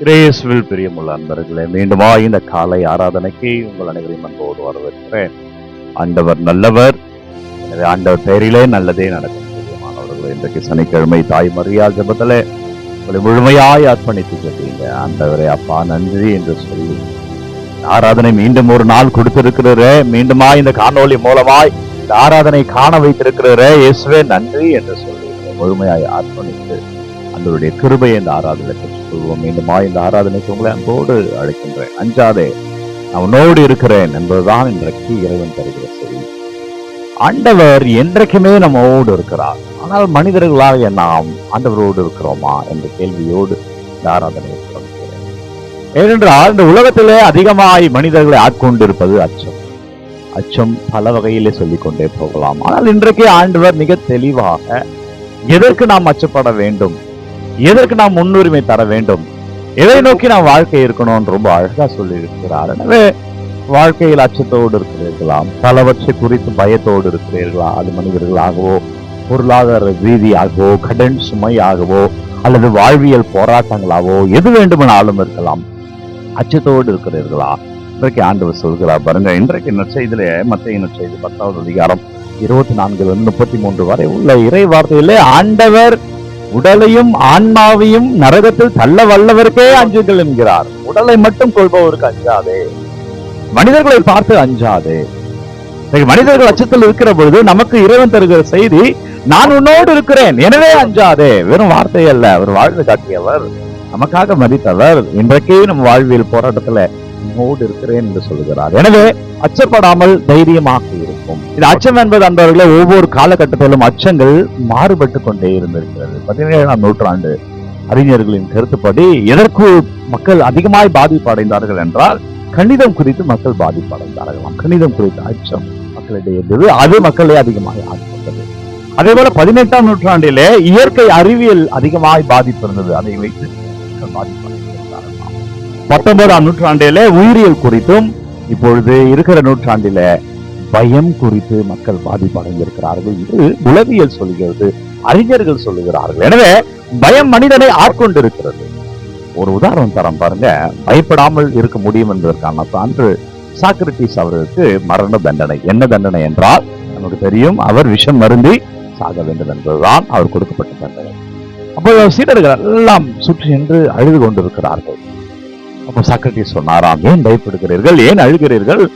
இயேசுவில் பிரியமுள்ள அன்பர்களே, மீண்டுமா இந்த காலை ஆராதனைக்கு உங்கள் அனைவரையும் அன்போடு வரவேற்கிறேன். ஆண்டவர் நல்லவர். எனவே ஆண்டவர் பெயரிலே நல்லதே நடக்கும். பிரியமானவர்களே, இன்றைக்கு சனிக்கிழமை தாய் மரியாள் ஜெபத்திலே உங்களை முழுமையாய் அர்ப்பணித்து கேட்டீங்க. ஆண்டவரே அப்பா நன்றி என்று சொல்லி ஆராதனை மீண்டும் ஒரு நாள் கொடுத்திருக்கிறே, மீண்டுமா இந்த காணொளி மூலமாய் இந்த ஆராதனை காண வைத்திருக்கிறே, இயேசுவே நன்றி என்று சொல்லி முழுமையாய் அர்ப்பணித்து அந்தவருடைய கிருபையை இந்த ஆராதனை பெற்றுக்கொள்வோம். மீண்டுமா இந்த ஆராதனைக்கு உங்களை அன்போடு அழைக்கின்றேன். அஞ்சாதே, நான் உன்னோடு இருக்கிறேன் என்பதுதான் இன்றைக்கு இறைவன் தருகிற செய்தி. ஆண்டவர் என்றைக்குமே நம்மோடு இருக்கிறார். ஆனால் மனிதர்களாக நாம் ஆண்டவரோடு இருக்கிறோமா என்ற கேள்வியோடு இந்த ஆராதனையை தொடங்குகிறேன். ஏனென்றால் இந்த உலகத்திலே அதிகமாய் மனிதர்களை ஆட்கொண்டிருப்பது அச்சம். அச்சம் பல வகையிலே சொல்லிக்கொண்டே போகலாம். ஆனால் இன்றைக்கு ஆண்டவர் மிக தெளிவாக எதற்கு நாம் அச்சப்பட வேண்டும், எதற்கு நாம் முன்னுரிமை தர வேண்டும், எதை நோக்கி நாம் வாழ்க்கை இருக்கணும்னு ரொம்ப அழகா சொல்லி இருக்கிறார். எனவே வாழ்க்கையில் அச்சத்தோடு இருக்கிறீர்களா, பலவற்றை குறித்து பயத்தோடு இருக்கிறீர்களா, அது மனிதர்களாகவோ பொருளாதார ரீதியாகவோ கடன் சுமையாகவோ அல்லது வாழ்வியல் போராட்டங்களாகவோ எது வேண்டுமானாலும் இருக்கலாம். அச்சத்தோடு இருக்கிறீர்களா? இன்றைக்கு ஆண்டவர் சொல்கிறார் பாருங்க. இன்றைக்கு நற்செய்தியிலே மத்தேயு நற்செய்தி 10வது அதிகாரம் 24-33 வரை உள்ள இறை வார்த்தையிலே ஆண்டவர் உடலையும் ஆன்மாவையும் நரகத்தில் தள்ள வல்லவருக்கே அஞ்சுங்கள் என்கிறார். உடலை மட்டும் கொள்பவருக்கு அஞ்சாதே, மனிதர்களை பார்த்து அஞ்சாதே. மனிதர்கள் அச்சத்தில் இருக்கிற பொழுது நமக்கு இறைவன் தருகிற செய்தி, நான் உன்னோடு இருக்கிறேன் எனவே அஞ்சாதே. வெறும் வார்த்தை அல்ல, அவர் வாழ்ந்து காட்டியவர், நமக்காக மதித்தவர். இன்றைக்கே நம் வாழ்வியல் போராட்டத்துல உன்னோடு இருக்கிறேன் என்று சொல்லுகிறார். எனவே அச்சப்படாமல் தைரியமாக இருக்கும். இது அச்சம் என்பது அன்பர்களே ஒவ்வொரு காலகட்டத்திலும் அச்சங்கள் மாறுபட்டு கொண்டே இருந்திருக்கிறது. 17ஆம் நூற்றாண்டு அறிஞர்களின் கருத்துப்படி எதற்கு மக்கள் அதிகமாய் பாதிப்பு அடைந்தார்கள் என்றால் கணிதம் குறித்து மக்கள் பாதிப்பு அடைந்தார்களாம். கணிதம் குறித்த அச்சம் மக்களிடையே இருந்தது, அது மக்களை அதிகமாக ஆட்கொண்டது. அதே போல 18ஆம் நூற்றாண்டிலே இயற்கை அறிவியல் அதிகமாய் பாதிப்பு இருந்தது, அதை வைத்து மக்கள் பாதிப்பு அடைந்திருந்தார்களாம். 19ஆம் நூற்றாண்டிலே உயிரியல் குறித்தும், இப்பொழுது இருக்கிற நூற்றாண்டில பயம் குறித்து மக்கள் பாதிப்பு அடைந்திருக்கிறார்கள் என்று உளவியல் சொல்லுகிறது, அறிஞர்கள் சொல்லுகிறார்கள். எனவே பயம் மனிதனை ஆட்கொண்டிருக்கிறது. ஒரு உதாரணம் தரம் பாருங்க. பயப்படாமல் இருக்க முடியும் என்பதற்கான சான்று சாக்ரட்டிஸ் அவர்களுக்கு மரண தண்டனை. என்ன தண்டனை என்றால் நமக்கு தெரியும், அவர் விஷம் மருந்தி சாக வேண்டும் என்பதுதான் அவர் கொடுக்கப்பட்ட தண்டனை. அப்போ சீடர்கள் எல்லாம் சுற்றி என்று அழுது கொண்டிருக்கிறார்கள். அப்போ சாக்ரட்டிஸ் சொன்னாராம், ஏன் பயப்படுகிறீர்கள், ஏன் அழுகிறீர்கள்?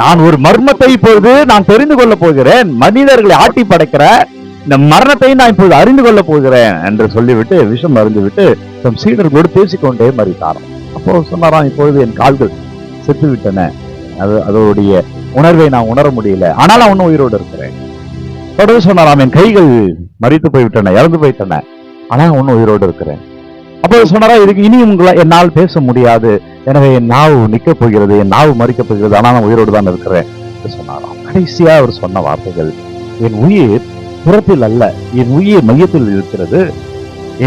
நான் ஒரு மர்மத்தை இப்பொழுது நான் தெரிந்து கொள்ள போகிறேன். மனிதர்களை ஆட்டி படைக்கிற இந்த மரணத்தை நான் இப்பொழுது அறிந்து கொள்ள போகிறேன் என்று சொல்லிவிட்டு விஷம் மருந்து விட்டு தம் சீடர்களோடு பேசிக்கொண்டே மறித்தாராம். அப்போ சொன்னாராம், இப்பொழுது என் கால்கள் செத்து விட்டன, அதோடைய உணர்வை நான் உணர முடியல, ஆனால் நான் ஒன்னும் உயிரோடு இருக்கிறேன். தொடர்ந்து சொன்னாராம், என் கைகள் மறித்து போய்விட்டன, இறந்து போயிட்டன, ஆனால் ஒன்னும் உயிரோடு இருக்கிறேன். அப்போ சொன்னாரா, இதுக்கு இனி என்னால் பேச முடியாது, எனவே என் நாவு நிக்க போகிறது, என் நாவு மறிக்கப் போகிறது, ஆனால் நான் உயிரோடு தான் இருக்கிறேன் என்று சொன்னாராம். கடைசியா அவர் சொன்ன வார்த்தைகள், என் உயிர் புறத்தில் அல்ல, என் உயிர் மையத்தில் இருக்கிறது,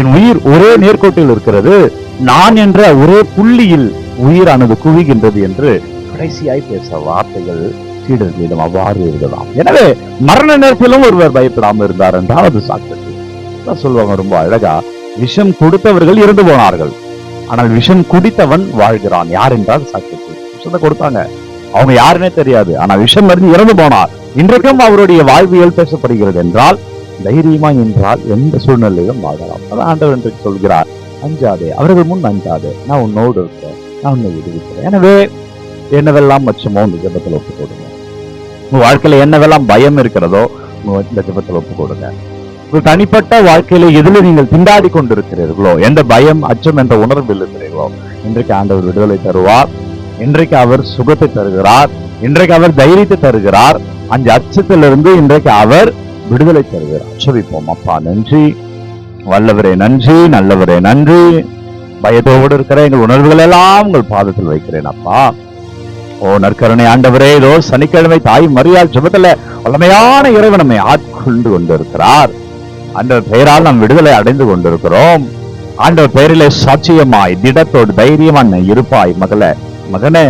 என் உயிர் ஒரே நேர்கோட்டில் இருக்கிறது, நான் என்ற ஒரே புள்ளியில் உயிரானது குவிகின்றது என்று கடைசியாய் பேச வார்த்தைகள் சீடர்களிடம் அவ்வாறு இருக்கலாம். எனவே மரண நேரத்திலும் ஒருவர் பயப்படாமல் இருந்தார் என்றால் அது சாக்ரட்டிஸ் சொல்லுவாங்க ரொம்ப அழகா, விஷம் கொடுத்தவர்கள் இறந்து போனார்கள், ஆனால் விஷம் குடித்தவன் வாழ்கிறான். யார் என்றால் சாக்ரட்டிஸ். விஷத்தை கொடுத்தாங்க, அவங்க யாருன்னே தெரியாது, ஆனா விஷம் மருந்து இறந்து போனார். இன்றைக்கும் அவருடைய வாழ்வியல் பேசப்படுகிறது என்றால் தைரியமா என்றால் எந்த சூழ்நிலையிலும் வாழலாம். அதான் ஆண்டவர் இன்றைக்கு சொல்கிறார், அஞ்சாதே, அவர்கள் முன் அஞ்சாதே, நான் உன்னோடு இருக்கிறேன், நான் உன்னை விடுவிக்கிறேன். எனவே என்னவெல்லாம் அச்சமோ இந்த ஜெபத்தில் ஒப்பு கொடுங்க. உங்க வாழ்க்கையில என்னவெல்லாம் பயம் இருக்கிறதோ இந்த ஜெபத்தில் ஒப்பு கொடுங்க. ஒரு தனிப்பட்ட வாழ்க்கையில எதில் நீங்கள் திண்டாடி கொண்டிருக்கிறீர்களோ, எந்த பயம் அச்சம் என்ற உணர்வில் இருக்கிறீர்களோ, இன்றைக்கு ஆண்டவர் விடுதலை தருவார். இன்றைக்கு அவர் சுகத்தை தருகிறார், இன்றைக்கு அவர் தைரியத்தை தருகிறார். அந்த அச்சத்திலிருந்து இன்றைக்கு அவர் விடுதலை தருகிறார். செபிப்போம். அப்பா நன்றி, வல்லவரே நன்றி, நல்லவரே நன்றி. பயத்தோடு இருக்கிற எங்கள் உணர்வுகள் எல்லாம் உங்கள் பாதத்தில் வைக்கிறேன் அப்பா. ஓ நற்கருணை ஆண்டவரே, இதோ சனிக்கிழமை தாய் மரியாள் ஜெபத்துல வல்லமையான இறைவன் நம்மை ஆட்கொண்டு கொண்டிருக்கிறார். ஆண்டவர் பெயரால் நாம் விடுதலை அடைந்து கொண்டிருக்கிறோம். ஆண்டவர் பெயரிலே சாட்சியமாய் திடத்தோடு தைரியமா இருப்பாய். மகனே,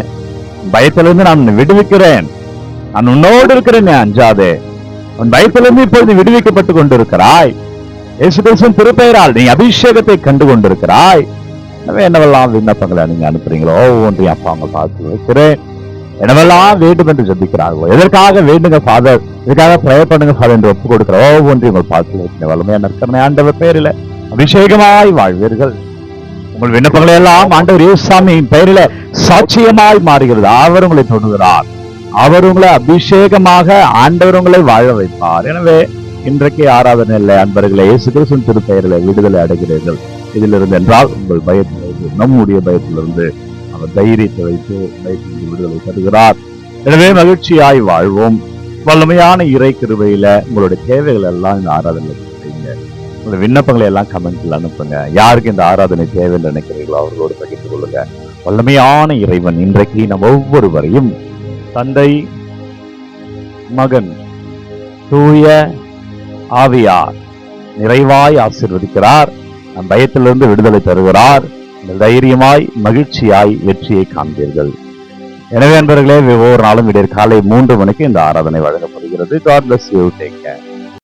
பயத்திலிருந்து நான் விடுவிக்கிறேன், நான் உன்னோடு இருக்கிறேன், அஞ்சாதே. உன் பயத்திலிருந்து இப்பொழுது விடுவிக்கப்பட்டு கொண்டிருக்கிறாய். இயேசு கிறிஸ்துவின் திருப்பெயரால் நீ அபிஷேகத்தை கண்டு கொண்டிருக்கிறாய். எனவே என்னவெல்லாம் விண்ணப்பங்களை நீங்க அனுப்புறீங்களோ ஒவ்வொன்றையும் அப்பா அவங்க பார்த்து வைக்கிறேன். என்னவெல்லாம் வேண்டும் என்று ஜெபிக்கிறார்களோ, எதற்காக வேண்டுங்க ஃபாதர், இதுக்காக ப்ரேயர் பண்ணுங்க ஃபாதர் என்று ஒப்பு கொடுக்கிற ஒவ்வொன்றையும் உங்கள் பார்த்து வைக்கிறேன். வல்லமையா நற்கருணை ஆண்டவர் பெயரில அபிஷேகமாய் வாழ்வீர்கள். உங்கள் விண்ணப்பங்களை எல்லாம் ஆண்டவர் இயேசுவின் பெயரில சாட்சியமாய் மாறுகிறது. அவர் உங்களை தொடுகிறார், அவர் உங்களை அபிஷேகமாக ஆண்டவர் உங்களை வாழ வைப்பார். எனவே இன்றைக்கு ஆராதனை இல்லை அன்பர்களே, இயேசு கிறிஸ்துவின் திருப்பெயரில் விடுதலை அடைகிறீர்கள். இதிலிருந்து என்றால் உங்கள் பயத்திலிருந்து, நம்முடைய பயத்திலிருந்து அவர் தைரியத்தை வைத்து பயத்திலிருந்து விடுதலை தருகிறார். எனவே மகிழ்ச்சியாய் வாழ்வோம். வல்லமையான இறை கிருபையில உங்களுடைய தேவைகள் எல்லாம் இந்த ஆராதனை செய்யுங்க. உங்களுடைய விண்ணப்பங்களை எல்லாம் கமெண்ட்ல அனுப்புங்க. யாருக்கு இந்த ஆராதனை தேவை என்று நினைக்கிறீர்களோ அவர்களோடு பகிர்ந்து கொள்ளுங்க. வல்லமையான இறைவன் இன்றைக்கு நம் ஒவ்வொருவரையும் தந்தை, மகன், தூய ஆவியார் நிறைவாய் ஆசீர்வதிக்கிறார். நம் பயத்திலிருந்து விடுதலை தருகிறார். தைரியமாய் மகிழ்ச்சியாய் வெற்றியை காண்பீர்கள். எனவே அன்பர்களே, ஒவ்வொரு நாளும் விடியற் காலை 3 மணிக்கு இந்த ஆராதனை வழங்கப்படுகிறது. God bless you. Take care.